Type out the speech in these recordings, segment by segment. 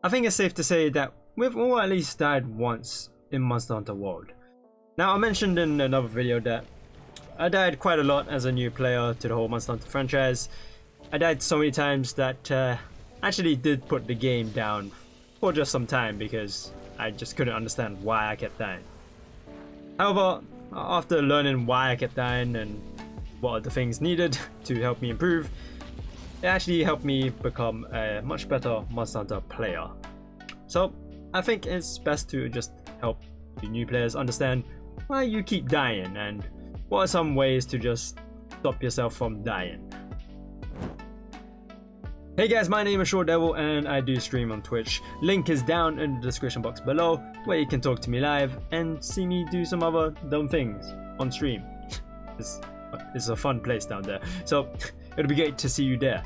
I think it's safe to say that we've all at least died once in Monster Hunter World. Now, I mentioned in another video that I died quite a lot as a new player to the whole Monster Hunter franchise. I died so many times that actually did put the game down for just some time because I just couldn't understand why I kept dying. However, after learning why I kept dying and what are the things needed to help me improve, it actually helped me become a much better Monster Hunter player. So I think it's best to just help you new players understand why you keep dying and what are some ways to just stop yourself from dying. Hey guys, my name is Short Devil and I do stream on Twitch. Link is down in the description box below where you can talk to me live and see me do some other dumb things on stream. It's a fun place down there, so it'll be great to see you there.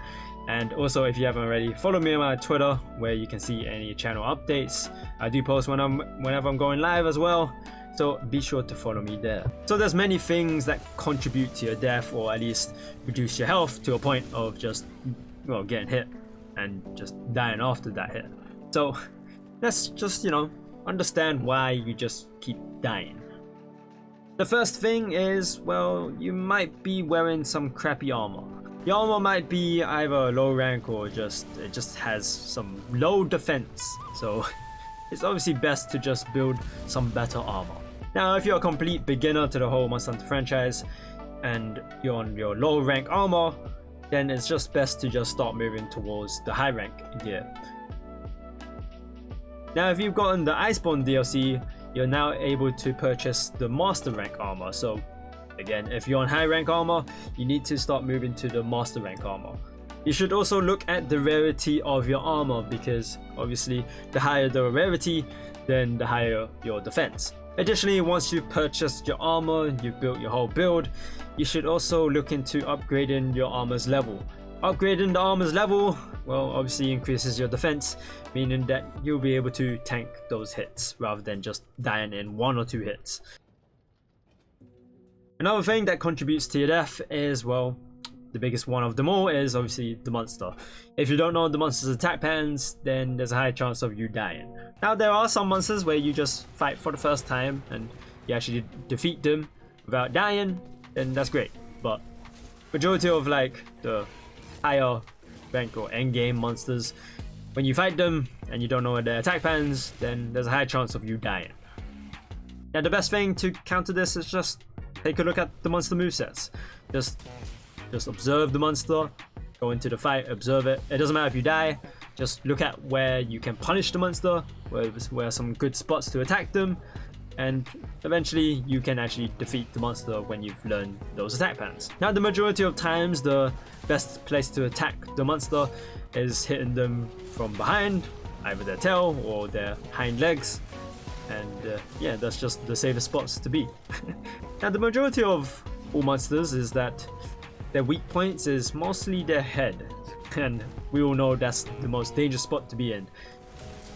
And also, if you haven't already, follow me on my Twitter where you can see any channel updates. I do post whenever I'm going live as well, so be sure to follow me there. So there's many things that contribute to your death, or at least reduce your health to a point of just, well, getting hit and just dying after that hit. So let's just, understand why you just keep dying. The first thing is, well, you might be wearing some crappy armor. Your armor might be either low rank or it just has some low defense. So it's obviously best to just build some better armor. Now, if you're a complete beginner to the whole Monster Hunter franchise and you're on your low rank armor, then it's just best to just start moving towards the high rank gear. Now, if you've gotten the Iceborne DLC, you're now able to purchase the master rank armor. So again, if you're on high rank armor, you need to start moving to the master rank armor. You should also look at the rarity of your armor, because obviously the higher the rarity, then the higher your defense. Additionally, once you've purchased your armor, you've built your whole build, you should also look into upgrading your armor's level. Upgrading the armor's level, well, obviously increases your defense, meaning that you'll be able to tank those hits rather than just dying in 1 or 2 hits. Another thing that contributes to your death is, well, the biggest one of them all is obviously the monster. If you don't know the monster's attack patterns, then there's a high chance of you dying. Now, there are some monsters where you just fight for the first time and you actually defeat them without dying, then that's great. But majority of like the higher rank or end game monsters, when you fight them and you don't know their attack patterns, then there's a high chance of you dying. Now, the best thing to counter this is just take a look at the monster movesets. Just observe the monster, go into the fight, observe it. It doesn't matter if you die, just look at where you can punish the monster, where are some good spots to attack them, and eventually you can actually defeat the monster when you've learned those attack patterns. Now, the majority of times, the best place to attack the monster is hitting them from behind, either their tail or their hind legs. And yeah, that's just the safest spots to be. Now, the majority of all monsters is that their weak points is mostly their head, and we all know that's the most dangerous spot to be in.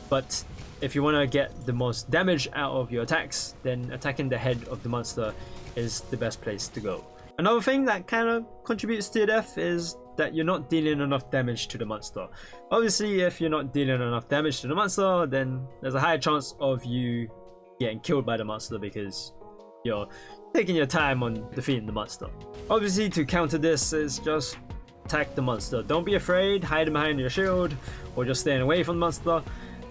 But if you want to get the most damage out of your attacks, then attacking the head of the monster is the best place to go. Another thing that kind of contributes to your death is that you're not dealing enough damage to the monster. Obviously, if you're not dealing enough damage to the monster, then there's a higher chance of you getting killed by the monster because you're taking your time on defeating the monster. Obviously, to counter this is just attack the monster. Don't be afraid, hide behind your shield, or just staying away from the monster.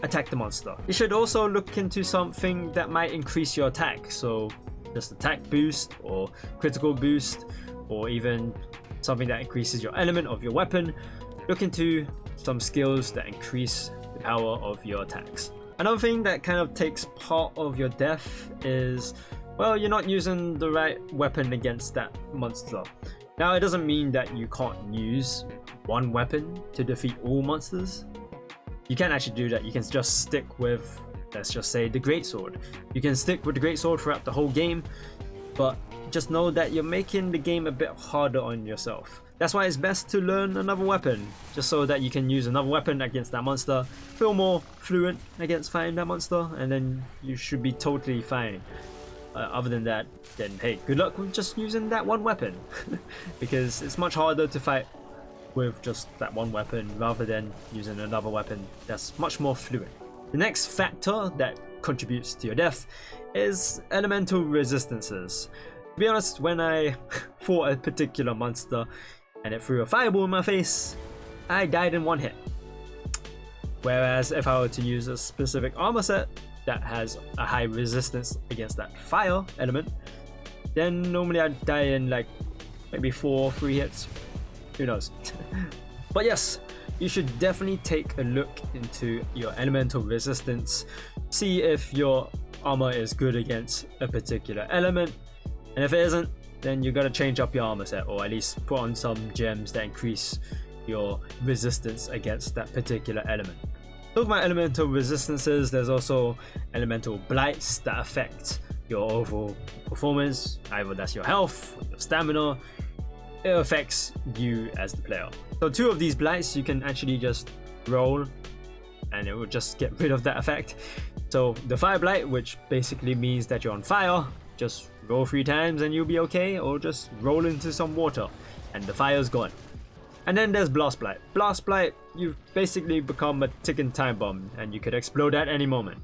Attack the monster. You should also look into something that might increase your attack, so just attack boost or critical boost, or even something that increases your element of your weapon. Look into some skills that increase the power of your attacks. Another thing that kind of takes part of your death is, well, you're not using the right weapon against that monster. Now, it doesn't mean that you can't use one weapon to defeat all monsters. You can actually do that. You can just stick with, let's just say, the greatsword. You can stick with the greatsword throughout the whole game, but just know that you're making the game a bit harder on yourself. That's why it's best to learn another weapon, just so that you can use another weapon against that monster, feel more fluent against fighting that monster, and then you should be totally fine. Other than that, then hey, good luck with just using that one weapon. Because it's much harder to fight with just that one weapon rather than using another weapon that's much more fluid. The next factor that contributes to your death is elemental resistances. To be honest, when I fought a particular monster and it threw a fireball in my face, I died in one hit. Whereas if I were to use a specific armor set that has a high resistance against that fire element, then normally I'd die in like maybe 4 or 3 hits. Who knows? But yes, you should definitely take a look into your elemental resistance. See if your armor is good against a particular element. And if it isn't, then you gotta change up your armor set, or at least put on some gems that increase your resistance against that particular element. Talking about elemental resistances, there's also elemental blights that affect your overall performance. Either that's your health, your stamina. It affects you as the player. So 2 of these blights you can actually just roll and it will just get rid of that effect. So the fire blight, which basically means that you're on fire, just roll 3 times and you'll be okay, or just roll into some water and the fire's gone. And then there's blast blight. Blast blight, you've basically become a ticking time bomb and you could explode at any moment.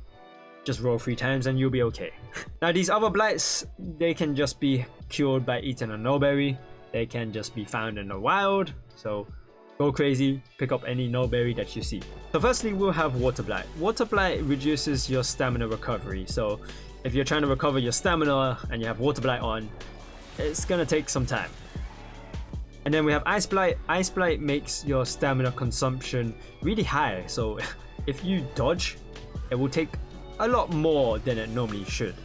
Just roll 3 times and you'll be okay. Now these other blights, they can just be cured by eating a no-berry. They can just be found in the wild, so go crazy, pick up any no-berry that you see. So firstly, we'll have water blight. Water blight reduces your stamina recovery, so if you're trying to recover your stamina and you have water blight on, it's gonna take some time. And then we have ice blight. Ice blight makes your stamina consumption really high, so if you dodge, it will take a lot more than it normally should.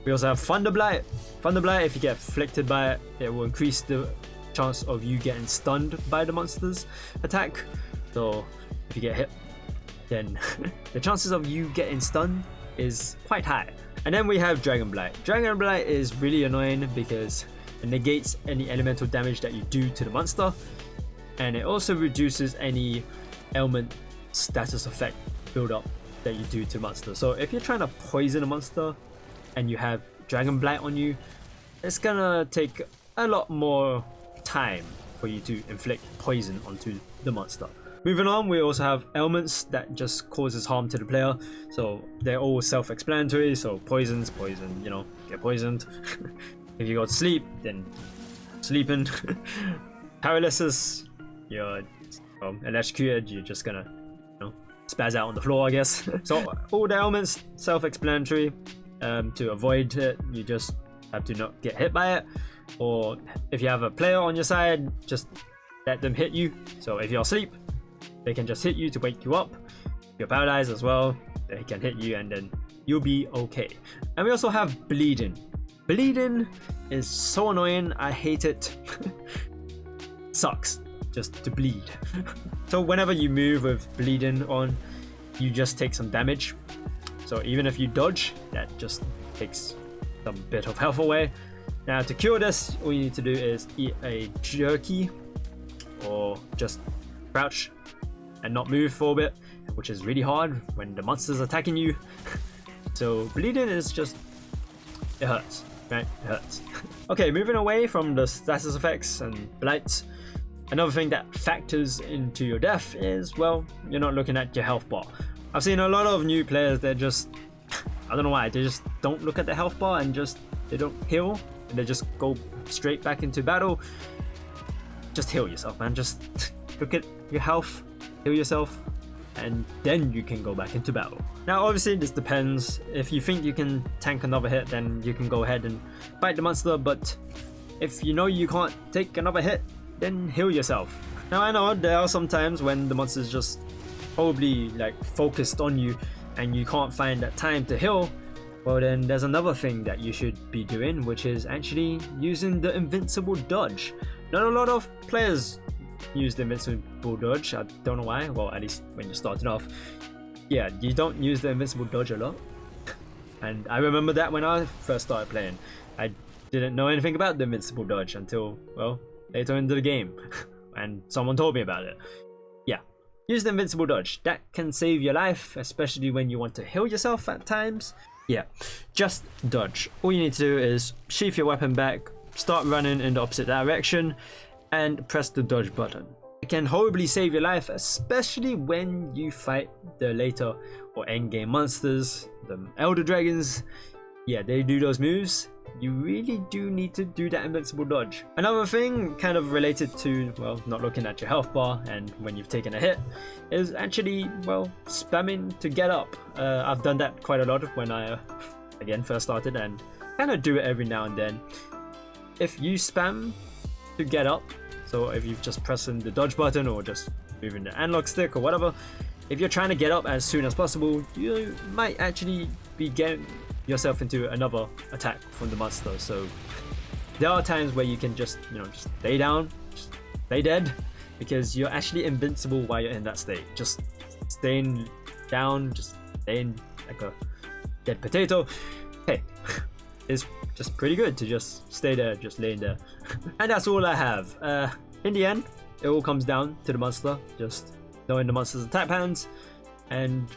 We also have thunder blight. Thunder blight, if you get afflicted by it, it will increase the chance of you getting stunned by the monster's attack. So if you get hit, then the chances of you getting stunned is quite high. And then we have dragon blight. Dragon blight is really annoying because it negates any elemental damage that you do to the monster, and it also reduces any ailment status effect build up that you do to the monster. So if you're trying to poison a monster and you have dragon blight on you, it's gonna take a lot more time for you to inflict poison onto the monster. Moving on, we also have ailments that just causes harm to the player, so they're all self-explanatory. So poison, you know, get poisoned. If you go to sleep, then sleeping. Paralysis, you're electrocuted, you're just gonna, you know, spaz out on the floor, I guess. So all the ailments self-explanatory. To avoid it, you just have to not get hit by it, or if you have a player on your side, just let them hit you. So if you're asleep, they can just hit you to wake you up. If you're paralyzed as well, they can hit you and then you'll be okay. And we also have bleeding. Bleeding is so annoying, I hate it. Sucks just to bleed. So whenever you move with bleeding on, you just take some damage. So even if you dodge, that just takes some bit of health away. Now to cure this, all you need to do is eat a jerky or just crouch and not move for a bit, which is really hard when the monster's attacking you. So bleeding is just, it hurts, right? It hurts. Okay, moving away from the status effects and blights, another thing that factors into your death is, well, you're not looking at your health bar. I've seen a lot of new players that just, I don't know why, they just don't look at the health bar and just, they don't heal, and they just go straight back into battle. Just heal yourself, man. Just look at your health, heal yourself, and then you can go back into battle. Now obviously this depends. If you think you can tank another hit, then you can go ahead and fight the monster, but if you know you can't take another hit, then heal yourself. Now I know there are some times when the monster's just probably like focused on you and you can't find that time to heal. Well, then there's another thing that you should be doing, which is actually using the invincible dodge. Not a lot of players use the invincible dodge. I don't know why. Well, at least when you're starting off, yeah, you don't use the invincible dodge a lot. And I remember that when I first started playing, I didn't know anything about the invincible dodge until, well, later into the game, and someone told me about it. Yeah, use the invincible dodge. That can save your life, especially when you want to heal yourself at times. Yeah, just dodge. All you need to do is sheath your weapon back, start running in the opposite direction, and press the dodge button. It can horribly save your life, especially when you fight the later or end game monsters, the elder dragons. Yeah, they do those moves. You really do need to do that invincible dodge. Another thing kind of related to, well, not looking at your health bar and when you've taken a hit is actually, well, spamming to get up. I've done that quite a lot when I again first started, and kind of do it every now and then. If you spam to get up, so if you're just pressing the dodge button or just moving the analog stick or whatever, if you're trying to get up as soon as possible, you might actually be getting yourself into another attack from the monster. So there are times where you can just, just lay down, just lay dead, because you're actually invincible while you're in that state. Just staying down, just staying like a dead potato. Hey, it's just pretty good to just stay there, just laying there. And that's all I have. In the end, it all comes down to the monster, just knowing the monster's attack patterns, and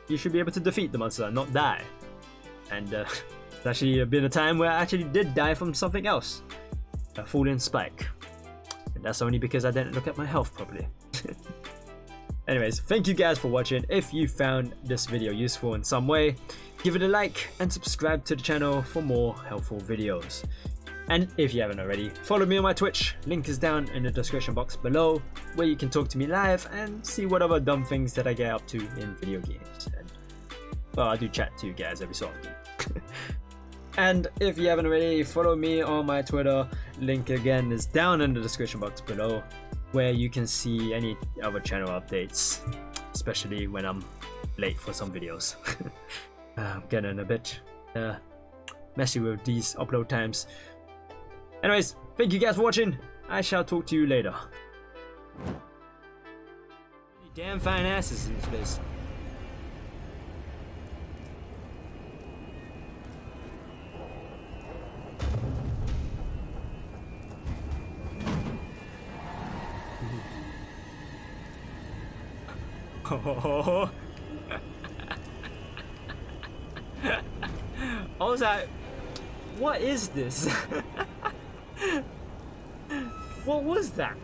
you should be able to defeat the monster and not die. And it's actually been a time where I actually did die from something else, a falling spike, and that's only because I didn't look at my health properly. Anyways, thank you guys for watching. If you found this video useful in some way, give it a like and subscribe to the channel for more helpful videos. And if you haven't already, follow me on my Twitch, link is down in the description box below, where you can talk to me live and see what other dumb things that I get up to in video games. And, well, I do chat to you guys every so often. And if you haven't already, follow me on my Twitter, link again is down in the description box below, where you can see any other channel updates, especially when I'm late for some videos. I'm getting a bit messy with these upload times. Anyways, thank you guys for watching. I shall talk to you later. Damn fine asses in this place. Oh. I was like, what is this? What was that?